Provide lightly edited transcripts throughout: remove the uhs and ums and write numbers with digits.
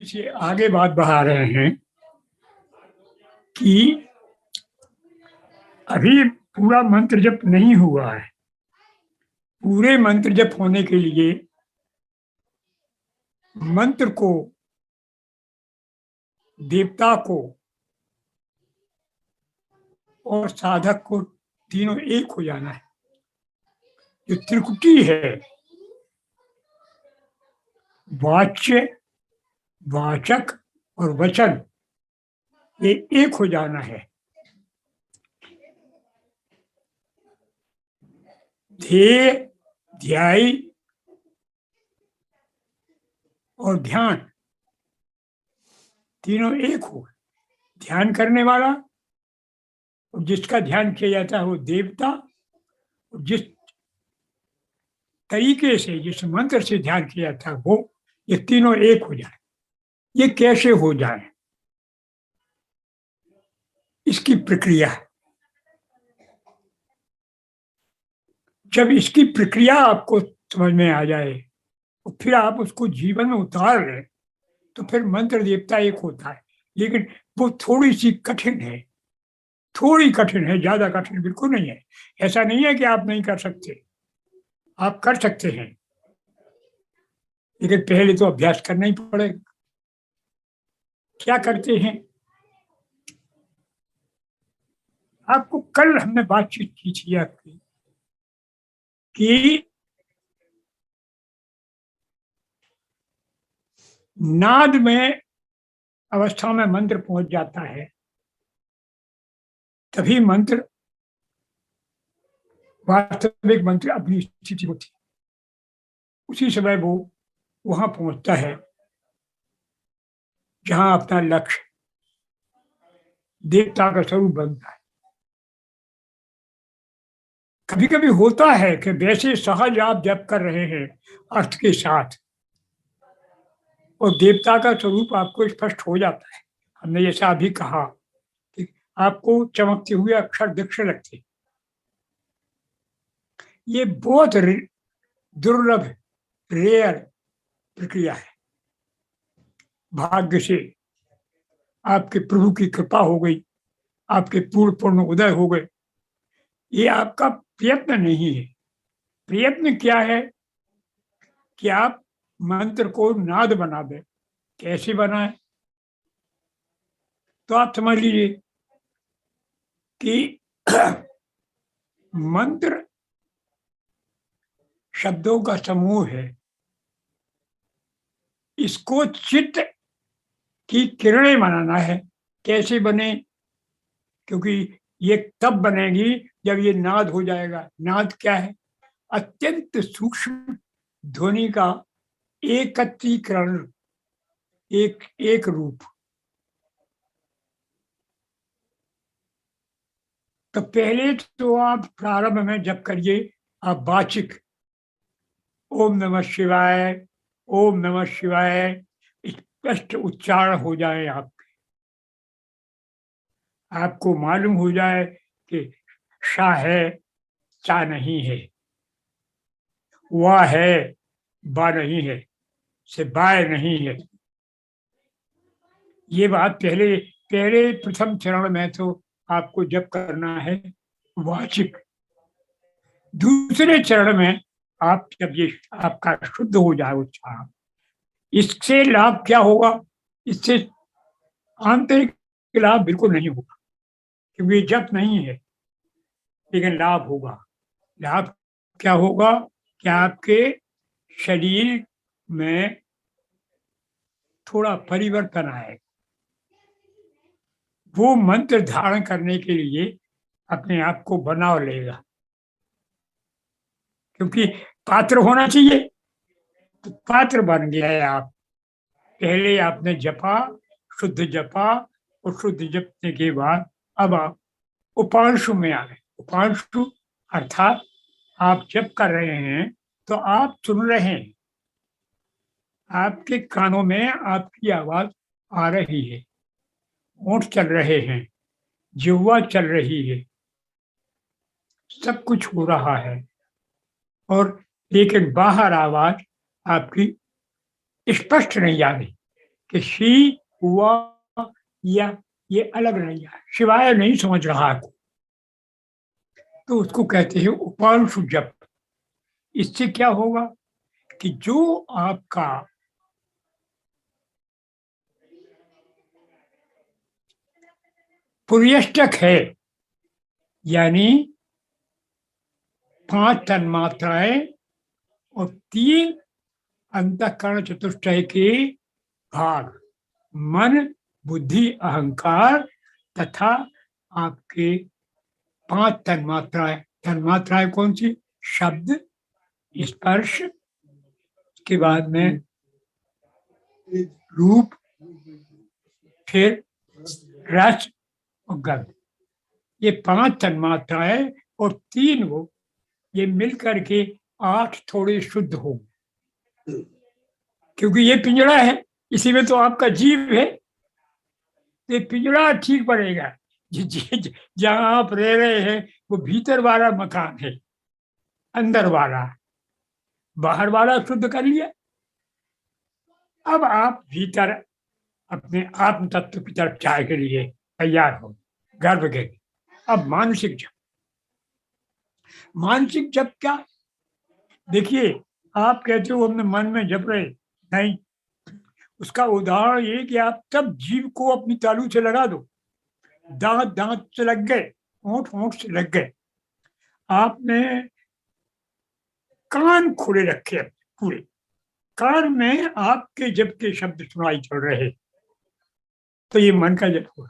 इसे आगे बात बढ़ा रहे हैं कि अभी पूरा मंत्र जप नहीं हुआ है। पूरे मंत्र जप होने के लिए मंत्र को, देवता को और साधक को तीनों एक हो जाना है। जो त्रिकुटी है, वाच्य, वाचक और वचन, ये एक हो जाना है। ध्येय, ध्याई और ध्यान तीनों एक हो। ध्यान करने वाला और जिसका ध्यान किया जाता है वो देवता, और जिस तरीके से, जिस मंत्र से ध्यान किया जाता है वो, ये तीनों एक हो जाए। ये कैसे हो जाए, इसकी प्रक्रिया है। जब इसकी प्रक्रिया आपको समझ में आ जाए तो फिर आप उसको जीवन में उतार लें तो फिर मंत्र देवता एक होता है। लेकिन वो थोड़ी सी कठिन है, थोड़ी कठिन है, ज्यादा कठिन बिल्कुल नहीं है। ऐसा नहीं है कि आप नहीं कर सकते, आप कर सकते हैं, लेकिन पहले तो अभ्यास करना ही पड़ेगा। क्या करते हैं, आपको कल हमने बातचीत की थी आपकी कि नाद में अवस्था में मंत्र पहुंच जाता है, तभी मंत्र, वास्तविक मंत्र अपनी स्थिति होती है। उसी समय वो वहां पहुंचता है जहां अपना लक्ष्य देवता का स्वरूप बनता है। कभी कभी होता है कि वैसे सहज आप जप कर रहे हैं अर्थ के साथ, और देवता का स्वरूप आपको स्पष्ट हो जाता है। हमने जैसा अभी कहा कि आपको चमकते हुए अक्षर दिखने लगते। ये बहुत दुर्लभ, रेयर प्रक्रिया है। भाग्य से आपके प्रभु की कृपा हो गई, आपके पूर्ण उदय हो गए। ये आपका प्रयत्न नहीं है। प्रयत्न क्या है कि आप मंत्र को नाद बना दें। कैसे बनाए, तो आप समझ लीजिए कि मंत्र शब्दों का समूह है। इसको चित्त की किरणें बनाना है। कैसे बने, क्योंकि ये तब बनेगी जब ये नाद हो जाएगा। नाद क्या है, अत्यंत सूक्ष्म ध्वनि का एकत्रीकरण, एक रूप। तो पहले तो आप प्रारंभ में जब करिए, आप वाचिक ओम नमः शिवाय, ओम नमः शिवाय स्पष्ट उच्चारण हो जाए। आपको मालूम हो जाए कि शा है, चा नहीं है, वाह है, बा नहीं है, से बाय नहीं है। ये बात पहले पहले प्रथम चरण में तो आपको जब करना है वाचिक। दूसरे चरण में आप जब ये आपका शुद्ध हो जाए उच्चारण, इससे लाभ क्या होगा, इससे आंतरिक लाभ बिल्कुल नहीं होगा, क्योंकि जप नहीं है। लेकिन लाभ होगा। लाभ क्या होगा कि आपके शरीर में थोड़ा परिवर्तन आएगा। वो मंत्र धारण करने के लिए अपने आप को बनाव लेगा, क्योंकि पात्र होना चाहिए। तो पात्र बन गया है आप। पहले आपने जपा, शुद्ध जपा, और शुद्ध जपने के बाद अब आप उपांशु में आ गए। उपांशु अर्थात आप जप कर रहे हैं तो आप सुन रहे हैं, आपके कानों में आपकी आवाज आ रही है, होंठ चल रहे हैं, जिह्वा चल रही है, सब कुछ हो रहा है। और लेकिन बाहर आवाज आपकी स्पष्ट नहीं आ रही। कि शी हुआ या ये अलग नहीं है, शिवाय नहीं समझ रहा है तो उसको कहते हैं उपांशु जप। इससे क्या होगा कि जो आपका पुर्यष्टक है, यानी 5 तन्मात्राएं और 3 अंतःकरण चतुष्टय के भाग, मन, बुद्धि, अहंकार तथा आपके 5 तन्मात्राएं। तन्मात्राएं कौन सी? शब्द, स्पर्श, के बाद में रूप, फिर रस और गंध। ये 5 तन्मात्राएं और 3 वो, ये मिलकर के 8 थोड़े शुद्ध हो, क्योंकि ये पिंजड़ा है, इसी में तो आपका जीव है। ये पिंजड़ा ठीक पड़ेगा। जहां आप रह रहे हैं वो भीतर वाला मकान है, अंदर वाला, बाहर वाला शुद्ध कर लिया। अब आप भीतर अपने आत्म तत्व की तरफ जाए के लिए तैयार हो, गर्भ के। अब मानसिक जप। मानसिक जप क्या? देखिए, आप कहते हो हमने मन में जप रहे, नहीं। उसका उदाहरण ये कि आप तब जीव को अपनी तालू से लगा दो, दांत दांत से लग गए, होंठ होंठ से लग गए, आपने कान खुले रखे पूरे, कान में आपके जप के शब्द सुनाई चल रहे, तो ये मन का जप हुआ।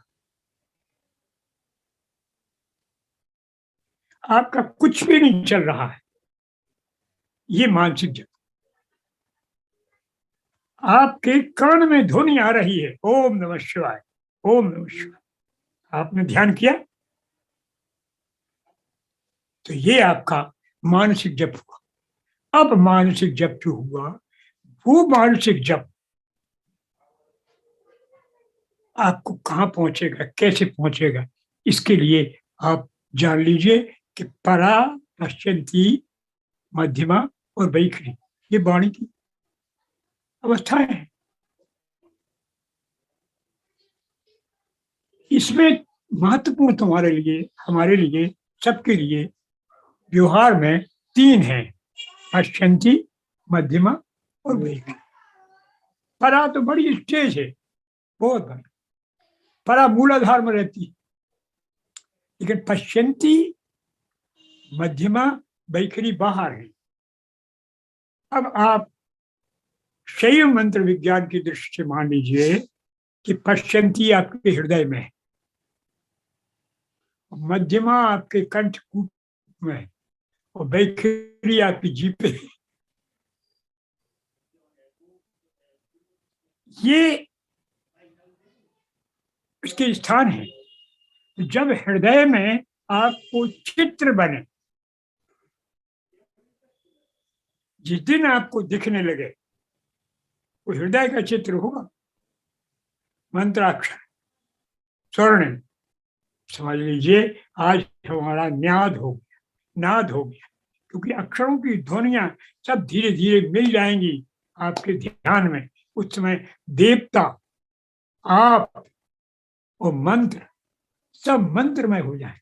आपका कुछ भी नहीं चल रहा है, ये मानसिक जप। आपके कान में ध्वनि आ रही है, ओम नमः शिवाय, ओम नमः शिवाय, आपने ध्यान किया, तो ये आपका मानसिक जप हुआ। अब मानसिक जप जो हुआ, वो मानसिक जप आपको कहाँ पहुंचेगा, कैसे पहुंचेगा, इसके लिए आप जान लीजिए कि परा, पश्चंती, मध्यमा और वैखरी, ये वाणी की अवस्थाएं हैं। इसमें महत्वपूर्ण तुम्हारे लिए, हमारे लिए, सबके लिए व्यवहार में 3 हैं, पश्चंती, मध्यमा और वैखरी। परा तो बड़ी स्टेज है, बहुत बड़ी, परा मूलाधार में रहती है, लेकिन पश्चंती, मध्यमा, वैखरी बाहर है। अब आप शैव मंत्र विज्ञान की दृष्टि से मान लीजिए कि पश्चंती आपके हृदय में है, मध्यमा आपके कंठकूट में है और वैखरी आपकी जीभ पे। ये इसके स्थान है। जब हृदय में आपको चित्र बने, जिस दिन आपको दिखने लगे, वो हृदय का चित्र होगा, मंत्राक्षर, स्वर्णिम। समझ लीजिए आज हमारा नाद हो गया, क्योंकि अक्षरों की ध्वनियां सब धीरे धीरे मिल जाएंगी आपके ध्यान में। उस समय देवता, आप और मंत्र सब मंत्रमय हो जाए।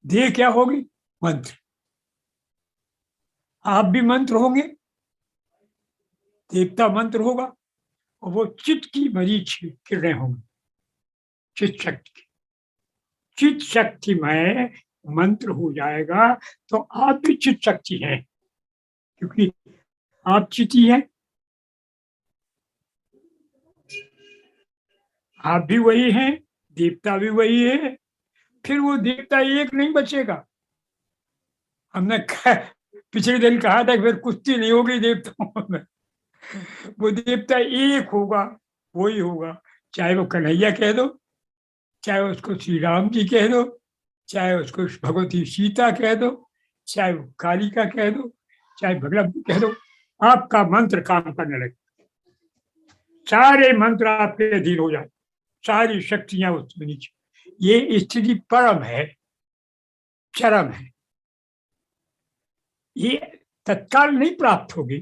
देह क्या होगी? मंत्र। आप भी मंत्र होंगे, देवता मंत्र होगा, और वो चित्त की मरीच किरणें होंगी, चित्त शक्ति की। चित्त शक्तिमय मंत्र हो जाएगा तो आप भी चित्त शक्ति हैं, क्योंकि आप चिति हैं, आप भी वही हैं, देवता भी वही है। फिर वो देवता एक नहीं बचेगा। हमने पिछले दिन कहा था कि फिर कुश्ती नहीं होगी देवताओं में, वो देवता एक होगा, वही होगा। चाहे वो कन्हैया कह दो, चाहे उसको श्री राम जी कह दो, चाहे उसको भगवती सीता कह दो, चाहे वो कालिका कह दो, चाहे भगवती कह दो, आपका मंत्र काम करने लगे, सारे मंत्र आपके अधीन हो जाए, सारी शक्तियां उसमें नीचे। ये स्थिति परम है, चरम है। ये तत्काल नहीं प्राप्त होगी,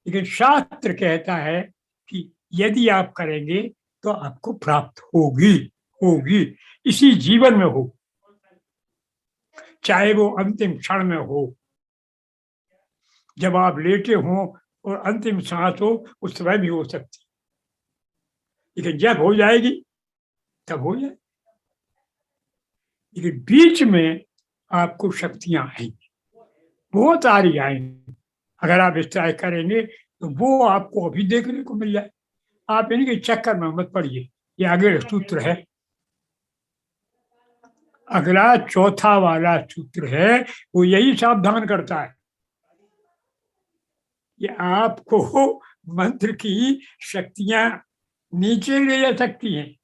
लेकिन शास्त्र कहता है कि यदि आप करेंगे तो आपको प्राप्त होगी होगी इसी जीवन में हो, चाहे वो अंतिम क्षण में हो, जब आप लेटे हों और अंतिम सांस हो उस समय भी हो सकती, लेकिन जब हो जाएगी तब हो जाए। लेकिन बीच में आपको शक्तियां आएंगी, बहुत आ रही आएंगी। अगर आप इस तरह करेंगे तो वो आपको अभी देखने को मिल जाए। आप इनके चक्कर में मत पड़िए। ये आगे सूत्र है, अगला चौथा वाला सूत्र है, वो यही सावधान करता है कि आपको मंत्र की शक्तियां नीचे ले जा सकती हैं।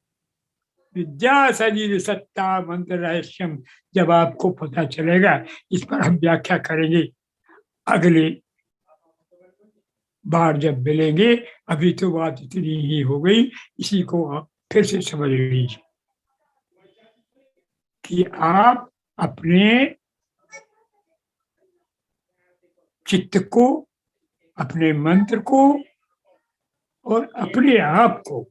विद्या शरीर सत्ता मंत्र रहस्यम, जब आपको पता चलेगा, इस पर हम व्याख्या करेंगे अगले बार जब मिलेंगे। अभी तो बात इतनी ही हो गई, इसी को आप फिर से समझ लीजिए कि आप अपने चित्त को, अपने मंत्र को और अपने आप को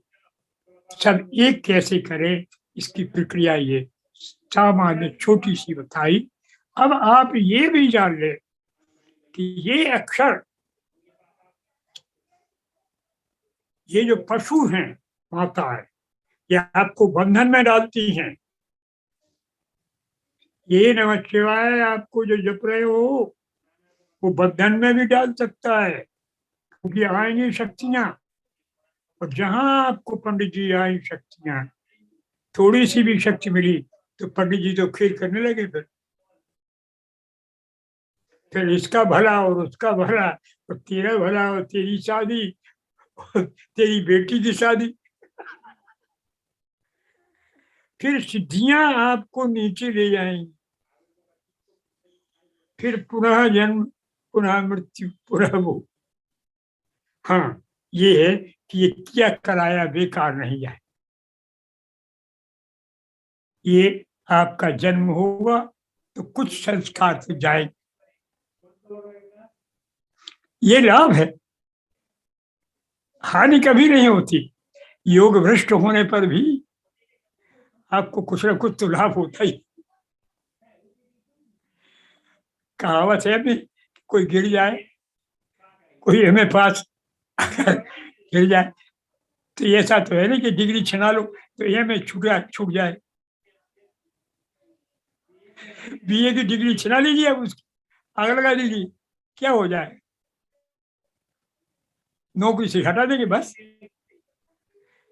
सब एक कैसे करें, इसकी प्रक्रिया ये सामान्य छोटी सी बताई। अब आप ये भी जान ले कि ये अक्षर, ये जो पशु हैं माता है, ये आपको बंधन में डालती हैं। ये नमः शिवाय आपको जो जप रहे हो वो बंधन में भी डाल सकता है, क्योंकि आएंगी शक्तियां। और जहां आपको पंडित जी आई शक्तियां, थोड़ी सी भी शक्ति मिली तो पंडित जी तो खेल करने लगे। फिर इसका भला और उसका भला और तेरा भला और तेरी शादी और तेरी बेटी की शादी। फिर सिद्धियां आपको नीचे ले जाएंगी, फिर पुनः जन्म, पुनः मृत्यु, पुनः वो। हाँ, ये है कि ये किया कराया बेकार नहीं जाए। ये आपका जन्म होगा तो कुछ संस्कार तो जाए, ये लाभ है, हानि कभी नहीं होती। योग भ्रष्ट होने पर भी आपको कुछ ना कुछ तो लाभ होता ही। कहावत है भी, कोई गिर जाए, कोई हमें पास गिर जाए तो ऐसा तो है नहीं कि डिग्री छिना लो तो ये में छूट जाए। बीए की डिग्री छिना लीजिए, उसकी आग लगा दीजिए, क्या हो जाए, नौकरी से हटा देंगे बस।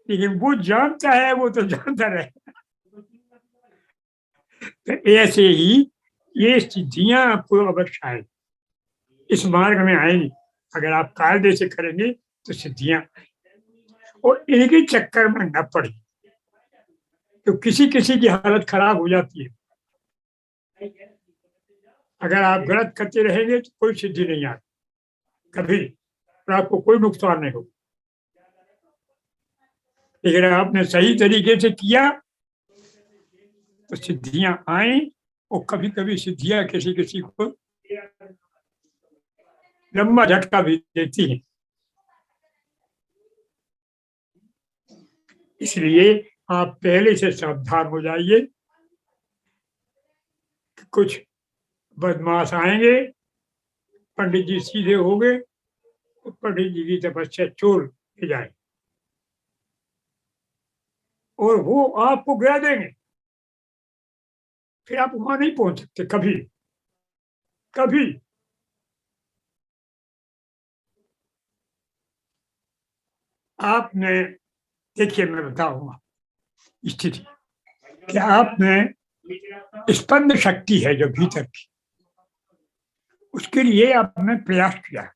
लेकिन वो जानता है, वो तो जानता रहे। तो ऐसे ही ये सिद्धियां आपको अवश्य आए, इस मार्ग में आएंगी। अगर आप कायदे से करेंगे तो सिद्धियां, और इनके चक्कर में न पड़े, तो किसी किसी की हालत खराब हो जाती है। अगर आप गलत करते रहेंगे तो कोई सिद्धि नहीं आती कभी, और आपको कोई नुकसान नहीं हो। लेकिन आपने सही तरीके से किया तो सिद्धियां आई, और कभी कभी सिद्धियां किसी किसी को लंबा झटका भी देती है। इसलिए आप पहले से सावधान हो जाइए कि कुछ बदमाश आएंगे, पंडित जी सीधे हो गए तो पंडित जी की तपस्या चोर ले जाए और वो आपको गिरा देंगे। फिर आप वहां नहीं पहुंच सकते कभी कभी। आपने, देखिए मैं बताऊंगा स्थिति, कि आप में स्पंद शक्ति है जो भीतर की, उसके लिए आपने प्रयास किया,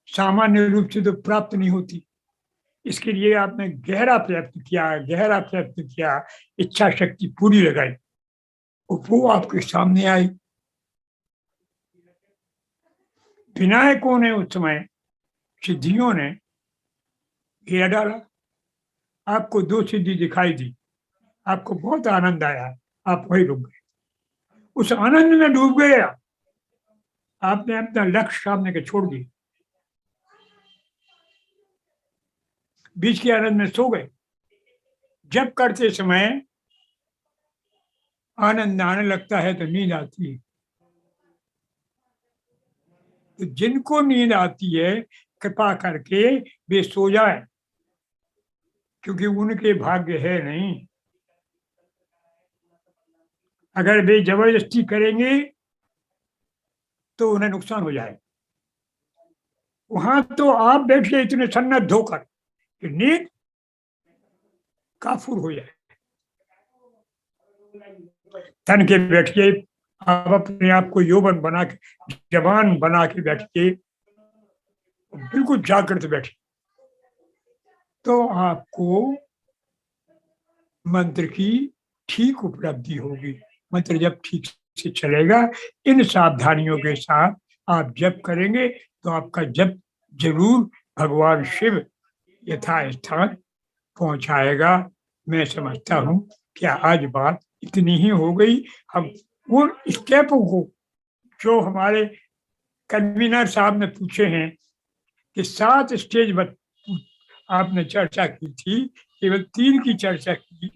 सामान्य रूप से तो प्राप्त नहीं होती। इसके लिए आपने गहरा प्रयत्न किया, गहरा प्रयत्न किया, इच्छा शक्ति पूरी लगाई, और वो आपके सामने आई। विनायकों ने उस समय, सिद्धियों ने घेरा डाला, आपको दो सिद्धि दिखाई दी, आपको बहुत आनंद आया, आप वही रुक गए, उस आनंद में डूब गए। आपने अपना लक्ष्य सामने के छोड़ दिया। बीच के आनंद में सो गए। जब करते समय आनंद आने लगता है तो नींद आती है। तो जिनको नींद आती है कृपा करके वे सो जाए, क्योंकि उनके भाग्य है नहीं। अगर वे जबरदस्ती करेंगे तो उन्हें नुकसान हो जाए। वहां तो आप बैठिए इतने सन्नत होकर कि नींद काफूर हो जाए। तन के बैठिए, आप अपने आप को यौवन बना के, जवान बना के बैठिए, बिल्कुल जागृत बैठिए, तो आपको मंत्र की ठीक उपलब्धि होगी। मंत्र जब ठीक से चलेगा, इन सावधानियों के साथ आप जप करेंगे तो आपका जप जरूर भगवान शिव यथास्थान पहुंचाएगा। मैं समझता हूँ कि आज बात इतनी ही हो गई। हम उन स्टेपों को जो हमारे कन्वीनर साहब ने पूछे हैं कि 7 स्टेज आपने चर्चा की थी, केवल 3 की चर्चा की,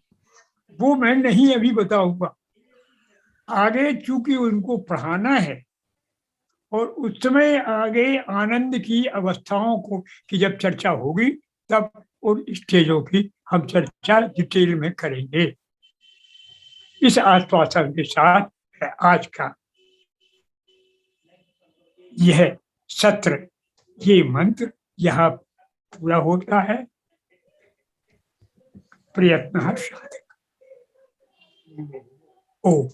वो मैं नहीं अभी बताऊंगा। आगे चूंकि उनको पढ़ाना है और उस समय आगे आनंद की अवस्थाओं को की जब चर्चा होगी तब उन स्टेजों की हम चर्चा डिटेल में करेंगे। इस आश्वासन के साथ आज का यह सत्र, ये मंत्र यहाँ पूरा होता है। प्रयत्न साधक। ओ